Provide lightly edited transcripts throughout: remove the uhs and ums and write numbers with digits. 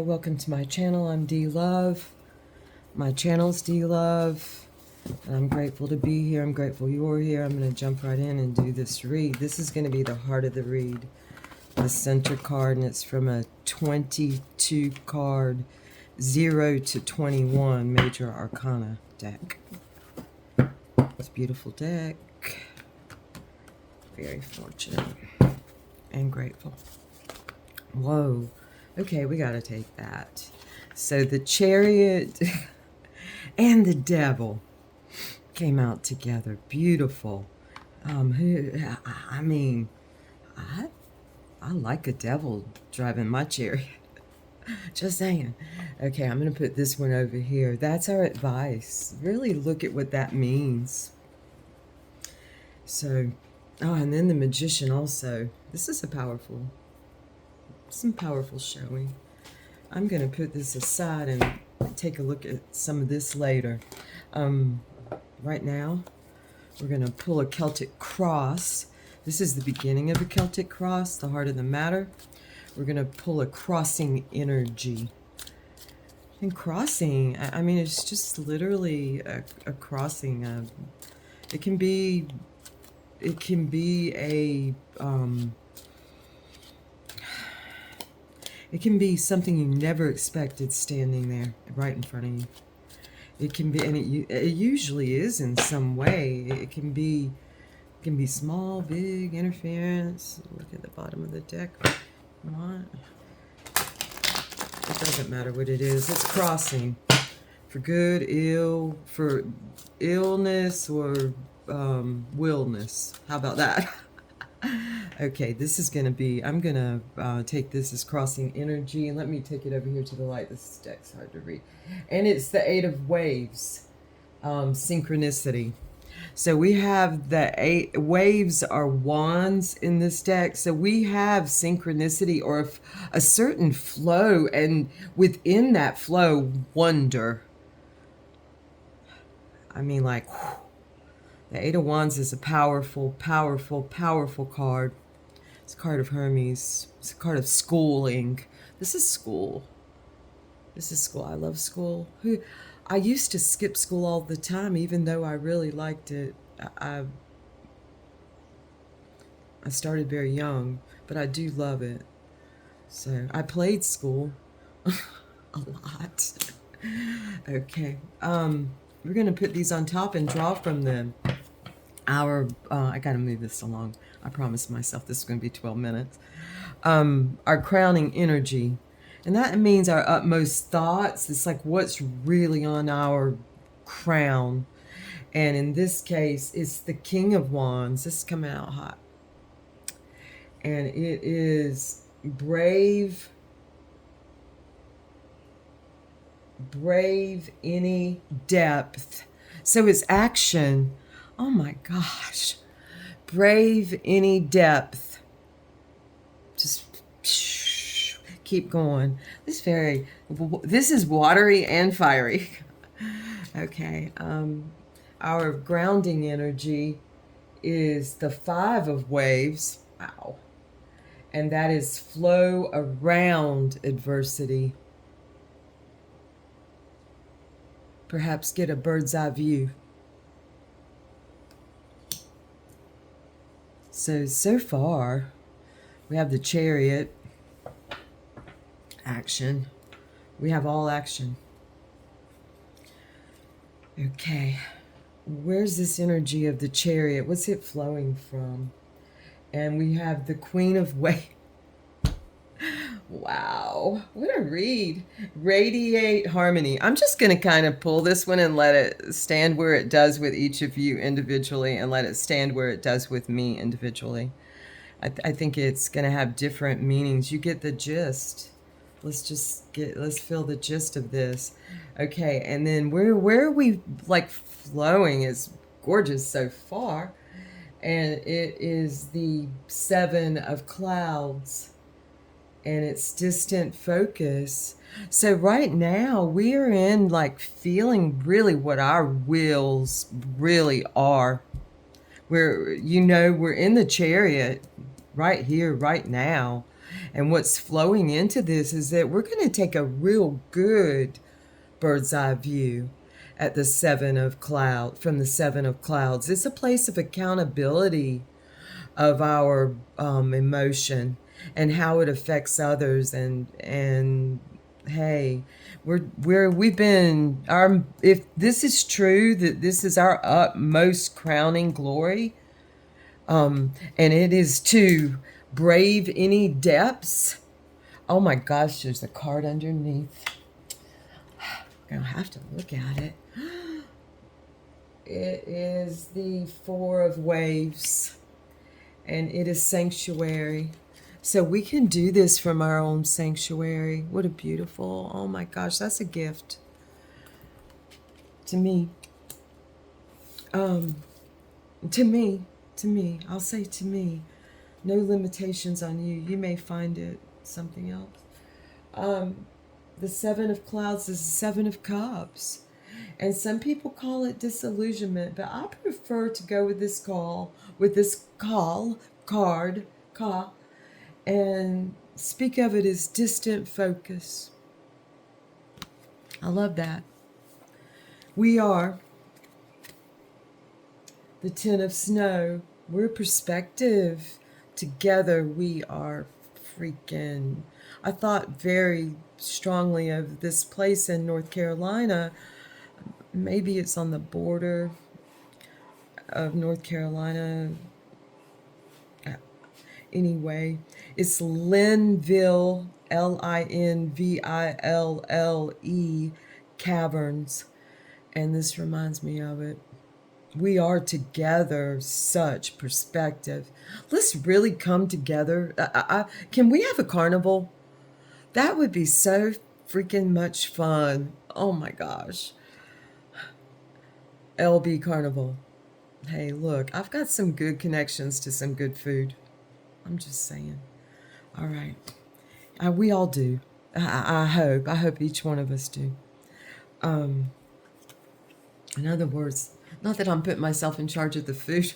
welcome to my channel. I'm D Love. My channel's D Love. And I'm grateful to be here. I'm grateful you're here. I'm going to jump right in and do this read. This is going to be the heart of the read, the center card, and it's from a 22 card 0 to 21 major arcana deck. It's a beautiful deck. Very fortunate and grateful. Whoa. Okay, we got to take that. So the Chariot and the Devil came out together. Beautiful. I mean, I like a devil driving my chariot. Just saying. Okay, I'm going to put this one over here. That's our advice. Really look at what that means. So, and then the Magician also. This is some powerful showing. I'm going to put this aside and take a look at some of this later. Right now, we're going to pull a Celtic cross. This is the beginning of a Celtic cross, the heart of the matter. We're going to pull a crossing energy. And crossing, I mean, it's just literally a crossing. It can be something you never expected standing there right in front of you. It can be, and it usually is in some way. It can be small, big, interference. Look at the bottom of the deck. What? It doesn't matter what it is. It's crossing for good, ill, for illness, or willness. How about that? Okay, this is going to be, I'm going to take this as crossing energy, and let me take it over here to the light. This deck's hard to read. And it's the Eight of Waves, synchronicity. So we have the 8 waves are wands in this deck. So we have synchronicity, or a certain flow, and within that flow, wonder. I mean, like, whew. The Eight of Wands is a powerful, powerful, powerful card. It's a card of Hermes. It's a card of schooling. This is school. This is school. I love school. I used to skip school all the time, even though I really liked it. I started very young, but I do love it. So I played school a lot. Okay. We're going to put these on top and draw from them. I got to move this along. I promised myself this is going to be 12 minutes. Our crowning energy. And that means our utmost thoughts. It's like what's really on our crown. And in this case, it's the King of Wands. This is coming out hot. And it is brave any depth. So it's action. Oh my gosh. Brave any depth. Just keep going. This is watery and fiery. Okay. Our grounding energy is the 5 of Waves. Wow. And that is flow around adversity. Perhaps get a bird's eye view. So far, we have the Chariot, action. We have all action. Okay, where's this energy of the Chariot? What's it flowing from? And we have the Queen of Waves. Wow, what a read. Radiate harmony. I'm just going to kind of pull this one and let it stand where it does with each of you individually, and let it stand where it does with me individually. I think it's going to have different meanings. You get the gist. Let's feel the gist of this. Okay, and then where are we like flowing is gorgeous so far. And it is the 7 of Clouds. And it's distant focus. So right now we are in like feeling really what our wills really are. We're in the Chariot right here, right now. And what's flowing into this is that we're going to take a real good bird's eye view at the from the seven of clouds. It's a place of accountability of our emotion and how it affects others. And hey, we've been our, if this is true, that this is our utmost crowning glory, and it is to brave any depths. Oh my gosh, there's a card underneath. I'm gonna have to look at it. It is the Four of Waves, and it is sanctuary. So we can do this from our own sanctuary. What a beautiful, oh my gosh, that's a gift to me. To me, I'll say to me. No limitations on you. You may find it something else. The Seven of Clouds is the Seven of Cups. And some people call it disillusionment, but I prefer to go with this card, and speak of it as distant focus. I love that. We are the Ten of Snow. We're perspective. Together we are freaking. I thought very strongly of this place in North Carolina. Maybe it's on the border of North Carolina. Anyway, it's Linville, Linville Caverns. And this reminds me of it. We are together, such perspective. Let's really come together. Can we have a carnival? That would be so freaking much fun. Oh my gosh. LB Carnival. Hey, look, I've got some good connections to some good food. I'm just saying. All right. We all do. I hope. I hope each one of us do. In other words, not that I'm putting myself in charge of the food.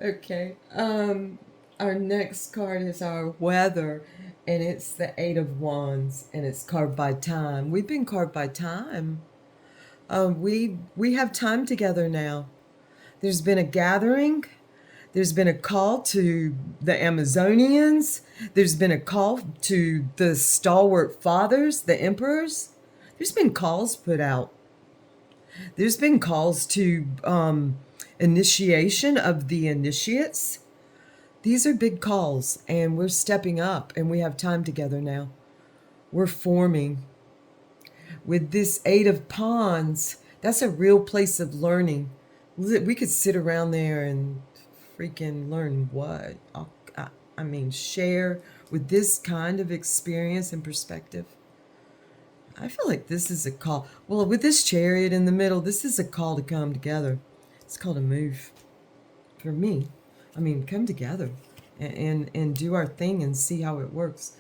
Okay. Our next card is our weather, and it's the Eight of Wands, and it's carved by time. We've been carved by time. We have time together now. There's been a gathering. There's been a call to the Amazonians. There's been a call to the stalwart fathers, the emperors. There's been calls put out. There's been calls to initiation of the initiates. These are big calls, and we're stepping up, and we have time together now. We're forming. With this Eight of Wands, that's a real place of learning. We could sit around there and freaking learn what? I mean, share with this kind of experience and perspective. I feel like this is a call. Well, with this chariot in the middle, this is a call to come together. It's called a move. For me, I mean, come together and do our thing and see how it works.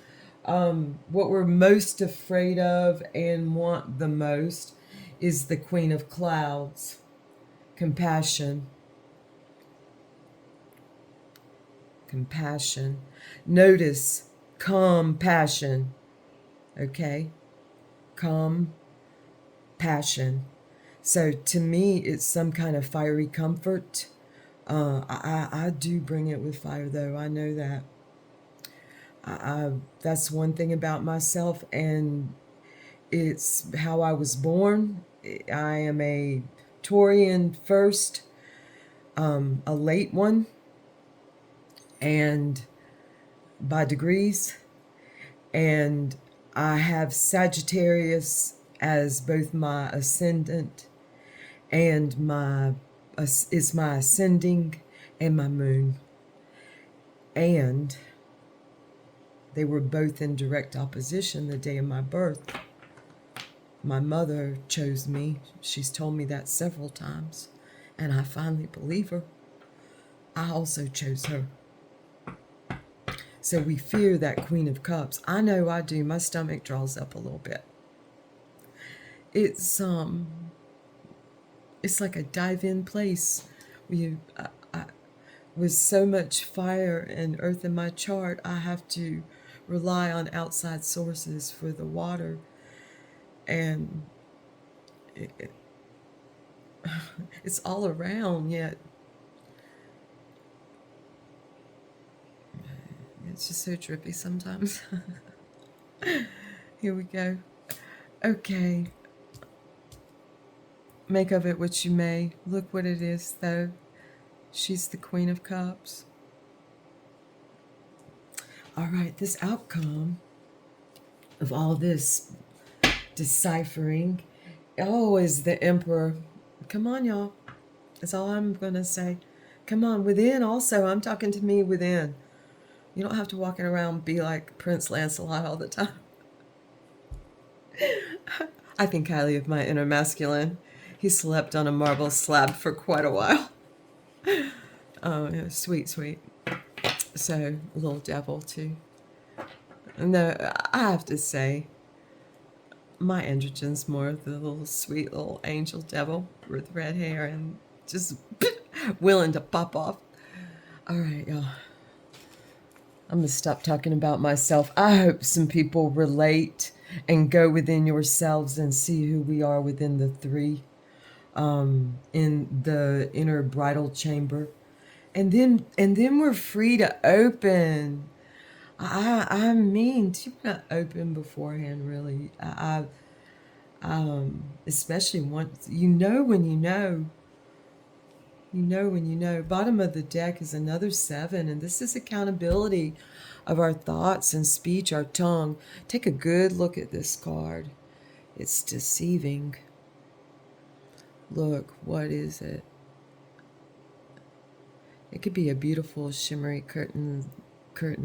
What we're most afraid of and want the most is the Queen of Clouds. Compassion. Compassion. Notice compassion. Okay? Compassion. So to me, it's some kind of fiery comfort. I do bring it with fire, though. I know that. That's one thing about myself, and it's how I was born. I am a Taurian first, a late one, and by degrees, and I have Sagittarius as both my ascendant and is my ascending and my moon. And they were both in direct opposition the day of my birth. My mother chose me. She's told me that several times, and I finally believe her. I also chose her. So we fear that Queen of Cups. I know I do. My stomach draws up a little bit. It's like a dive-in place. with so much fire and earth in my chart, I have to rely on outside sources for the water. And it, it's all around, yet it's just so trippy sometimes. Here we go. Okay. Make of it what you may. Look what it is, though. She's the Queen of Cups. All right, this outcome of all this deciphering, oh, is the Emperor. Come on, y'all. That's all I'm going to say. Come on, within also. I'm talking to me within. You don't have to walk around and be like Prince Lancelot all the time. I think highly of my inner masculine. He slept on a marble slab for quite a while. Oh, yeah, sweet, sweet. So, little devil, too. No, I have to say, my androgen's more the little sweet little angel devil with red hair and just willing to pop off. All right, y'all. I'm going to stop talking about myself. I hope some people relate and go within yourselves and see who we are within the three, in the inner bridal chamber. And then we're free to open. I mean, to not open beforehand, really. Especially once you know when you know. You know when you know. Bottom of the deck is another 7, and this is accountability of our thoughts and speech, our tongue. Take a good look at this card. It's deceiving. Look, what is it? It could be a beautiful shimmery curtain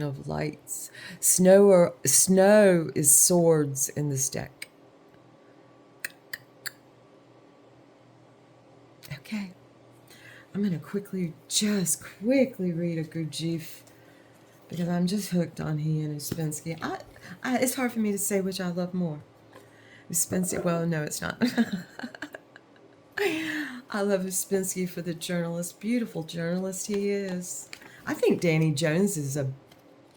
of lights. Snow is swords in this deck. Okay. I'm going to quickly read a Gurdjieff because I'm just hooked on he and Uspensky. It's hard for me to say which I love more. Uspensky, well, no, it's not. I love Uspensky for the journalist, beautiful journalist he is. I think Danny Jones is a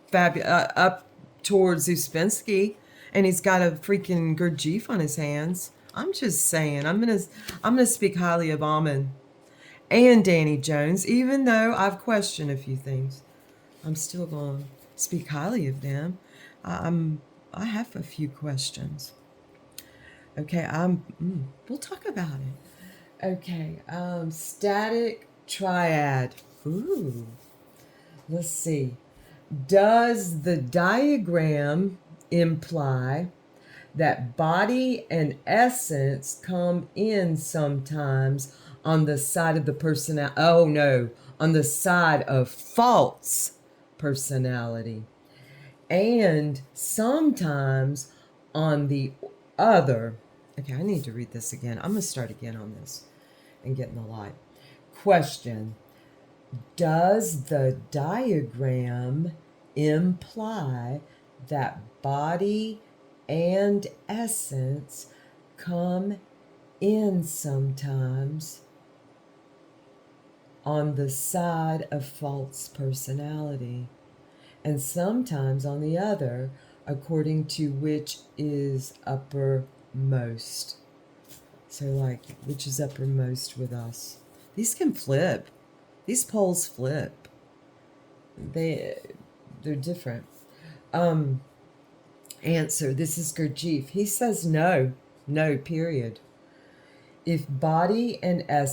fabulous, up towards Uspensky, and he's got a freaking Gurdjieff on his hands. I'm just saying, I'm gonna speak highly of Amen and Danny Jones, even though I've questioned a few things. I'm still going to speak highly of them. I have a few questions. Okay, we'll talk about it. Okay, static triad. Ooh, let's see. Does the diagram imply that body and essence come in sometimes on the side of the personality? Oh no, on the side of false personality, and sometimes on the other. Okay, I need to read this again. I'm going to start again on this and get in the light. Question: does the diagram imply that body and essence come in sometimes on the side of false personality, and sometimes on the other, according to which is uppermost? So, like, which is uppermost with us? These can flip. These poles flip. They're different. Answer. This is Gurdjieff. He says no, period. If body and essence